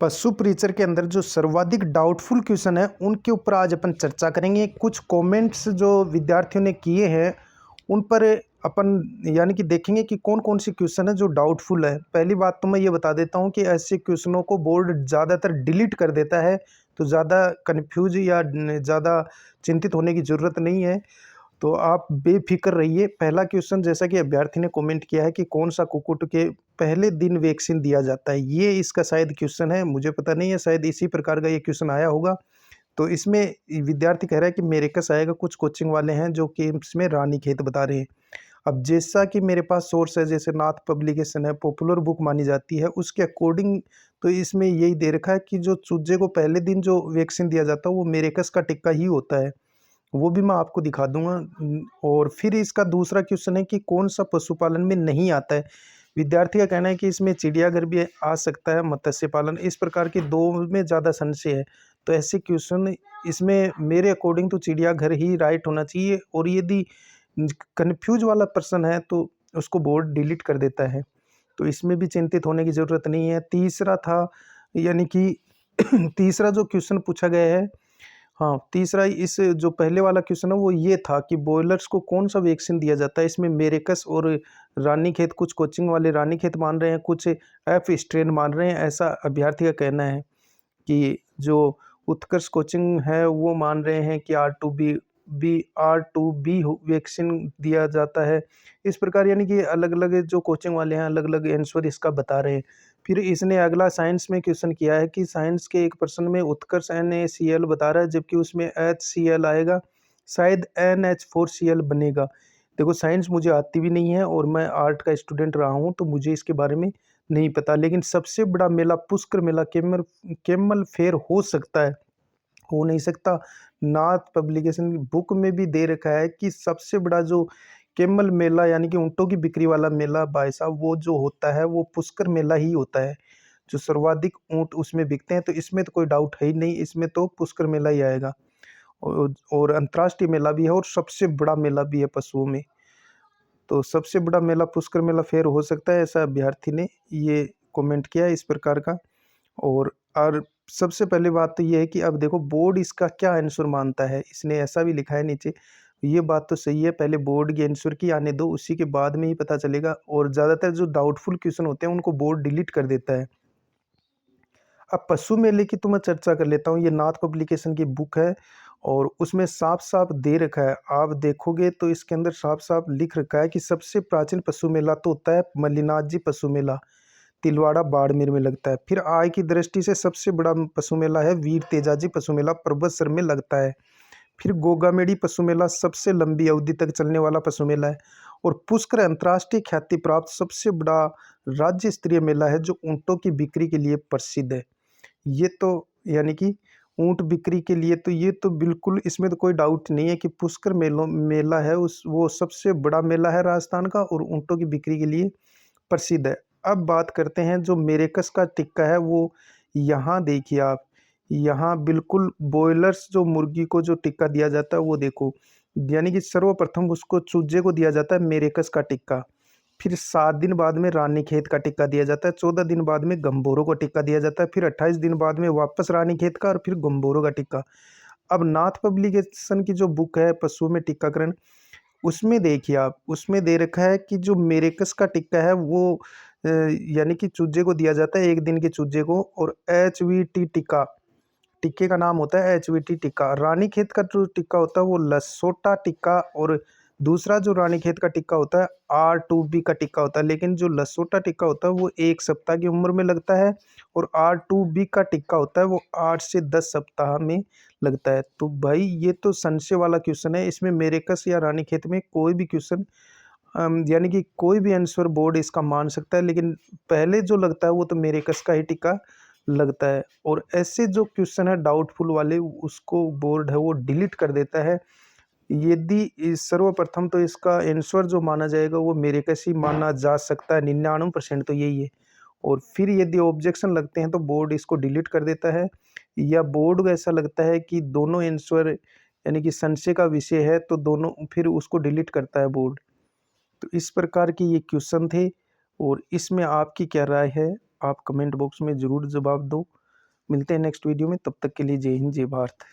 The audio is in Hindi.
पशु प्रीचर के अंदर जो सर्वाधिक डाउटफुल क्वेश्चन है उनके ऊपर आज अपन चर्चा करेंगे। कुछ कमेंट्स जो विद्यार्थियों ने किए हैं उन पर अपन यानी कि देखेंगे कि कौन कौन सी क्वेश्चन है जो डाउटफुल है। पहली बात तो मैं ये बता देता हूँ कि ऐसे क्वेश्चनों को बोर्ड ज़्यादातर डिलीट कर देता है, तो ज़्यादा कन्फ्यूज या ज़्यादा चिंतित होने की ज़रूरत नहीं है। तो आप बेफिक्र रहिए। पहला क्वेश्चन जैसा कि अभ्यर्थी ने कमेंट किया है कि कौन सा कुक्कुट के पहले दिन वैक्सीन दिया जाता है, ये इसका शायद क्वेश्चन है, मुझे पता नहीं है, शायद इसी प्रकार का ये क्वेश्चन आया होगा। तो इसमें विद्यार्थी कह रहा है कि मेरेकस आएगा। कुछ कोचिंग वाले हैं जो कि इसमें रानीखेत बता रहे हैं। अब जैसा कि मेरे पास सोर्स है, जैसे नाथ पब्लिकेशन है, पॉपुलर बुक मानी जाती है, उसके अकॉर्डिंग तो इसमें यही दे रखा है कि जो चूजे को पहले दिन जो वैक्सीन दिया जाता है वो मेरेकस का टिक्का ही होता है। वो भी मैं आपको दिखा दूंगा। और फिर इसका दूसरा क्वेश्चन है कि कौन सा पशुपालन में नहीं आता है। विद्यार्थी का कहना है कि इसमें चिड़ियाघर भी आ सकता है, मत्स्य पालन, इस प्रकार के दो में ज़्यादा संशय है। तो ऐसे क्वेश्चन इसमें मेरे अकॉर्डिंग तो चिड़ियाघर ही राइट होना चाहिए। और यदि कन्फ्यूज वाला पर्सन है तो उसको बोर्ड डिलीट कर देता है, तो इसमें भी चिंतित होने की ज़रूरत नहीं है। तीसरा था यानी कि तीसरा जो क्वेश्चन पूछा गया है, हाँ, तीसरा इस जो पहले वाला क्वेश्चन है वो ये था कि बॉयलर्स को कौन सा वैक्सीन दिया जाता है। इसमें मेरेकस और रानीखेत, कुछ कोचिंग वाले रानीखेत मान रहे हैं, कुछ एफ स्ट्रेन मान रहे हैं, ऐसा अभ्यर्थी का कहना है। कि जो उत्कर्ष कोचिंग है वो मान रहे हैं कि R2B वैक्सीन दिया जाता है। इस प्रकार यानी कि अलग अलग जो कोचिंग वाले हैं अलग अलग आंसर इसका बता रहे हैं। फिर इसने अगला साइंस में क्वेश्चन किया है कि साइंस के एक प्रश्न में उत्कर्ष NaCl बता रहा है, जबकि उसमें HCl आएगा, शायद NH4Cl बनेगा। देखो, साइंस मुझे आती भी नहीं है और मैं आर्ट का स्टूडेंट रहा हूँ, तो मुझे इसके बारे में नहीं पता। लेकिन सबसे बड़ा मेला पुष्कर मेला, कैमल फेयर हो सकता है, हो नहीं सकता। नाथ पब्लिकेशन की बुक में भी दे रखा है कि सबसे बड़ा जो कैमल मेला यानी कि ऊँटों की बिक्री वाला मेला भाई साहब, वो जो होता है वो पुष्कर मेला ही होता है। जो सर्वाधिक ऊँट उसमें बिकते हैं, तो इसमें तो कोई डाउट है ही नहीं, इसमें तो पुष्कर मेला ही आएगा। और अंतर्राष्ट्रीय मेला भी है और सबसे बड़ा मेला भी है पशुओं में। तो सबसे बड़ा मेला पुष्कर मेला फेयर हो सकता है, ऐसा अभ्यर्थी ने ये कमेंट किया है इस प्रकार का। और सबसे पहली बात तो ये है कि अब देखो बोर्ड इसका क्या आंसर मानता है। इसने ऐसा भी लिखा है नीचे, ये बात तो सही है, पहले बोर्ड के आंसर की आने दो, उसी के बाद में ही पता चलेगा। और ज़्यादातर जो डाउटफुल क्वेश्चन होते हैं उनको बोर्ड डिलीट कर देता है। अब पशु मेले की तो मैं चर्चा कर लेता हूँ। ये नाथ पब्लिकेशन की बुक है और उसमें साफ साफ दे रखा है, आप देखोगे तो इसके अंदर साफ साफ लिख रखा है कि सबसे प्राचीन पशु मेला तो होता है मल्लीनाथ जी पशु मेला, तिलवाड़ा बाड़मेर में लगता है। फिर आय की दृष्टि से सबसे बड़ा पशु मेला है वीर तेजाजी पशु मेला, पर्वतसर में लगता है। फिर गोगामेड़ी पशु मेला सबसे लंबी अवधि तक चलने वाला पशु मेला है। और पुष्कर अंतर्राष्ट्रीय ख्याति प्राप्त सबसे बड़ा राज्य स्तरीय मेला है जो ऊँटों की बिक्री के लिए प्रसिद्ध है। ये तो यानी कि ऊँट बिक्री के लिए तो ये तो बिल्कुल, इसमें तो कोई डाउट नहीं है कि पुष्कर मेला है, उस वो सबसे बड़ा मेला है राजस्थान का और ऊँटों की बिक्री के लिए प्रसिद्ध है। अब बात करते हैं जो मेरेकस का टिक्का है, वो यहाँ देखिए आप, यहाँ बिल्कुल बॉयलर्स जो मुर्गी को जो टिक्का दिया जाता है वो देखो, यानी कि सर्वप्रथम उसको चूजे को दिया जाता है मेरेकस का टिक्का। फिर 7 दिन बाद में रानीखेत का टिक्का दिया जाता है, 14 दिन बाद में गंभोरों का टिक्का दिया जाता है, फिर 28 दिन बाद में वापस रानीखेत का और फिर गंभोरों का टिक्का। अब नाथ पब्लिकेशन की जो बुक है पशुओं में टीकाकरण, उसमें देखिए आप, उसमें दे रखा है कि जो मेरेकस का टिक्का है वो यानी कि चूजे को दिया जाता है, 1 दिन के चूजे को। और HVT टिक्का, टिक्के का नाम होता है HVT टिक्का। रानीखेत का जो टिक्का होता है वो लसोटा टिक्का, और दूसरा जो रानीखेत का टिक्का होता है R2B का टिक्का होता है। लेकिन जो लसोटा टिक्का होता है वो 1 सप्ताह की उम्र में लगता है, और R2B का टिक्का होता है वो 8 से 10 सप्ताह में लगता है। तो भाई ये तो संशय वाला क्वेश्चन है, इसमें मेरेकस या रानीखेत में कोई भी क्वेश्चन यानी कि कोई भी आंसर बोर्ड इसका मान सकता है, लेकिन पहले जो लगता है वो तो मेरेकस का ही टिक्का लगता है। और ऐसे जो क्वेश्चन है डाउटफुल वाले, उसको बोर्ड है वो डिलीट कर देता है। यदि सर्वप्रथम तो इसका आंसर जो माना जाएगा वो मेरेकस ही माना जा सकता है, 99% तो यही है। और फिर यदि ऑब्जेक्शन लगते हैं तो बोर्ड इसको डिलीट कर देता है, या बोर्ड को ऐसा लगता है कि दोनों आंसर यानी कि संशय का विषय है तो दोनों, फिर उसको डिलीट करता है बोर्ड। तो इस प्रकार के ये क्वेश्चन थे, और इसमें आपकी क्या राय है, आप कमेंट बॉक्स में ज़रूर जवाब दो। मिलते हैं नेक्स्ट वीडियो में, तब तक के लिए जय हिंद, जय भारत।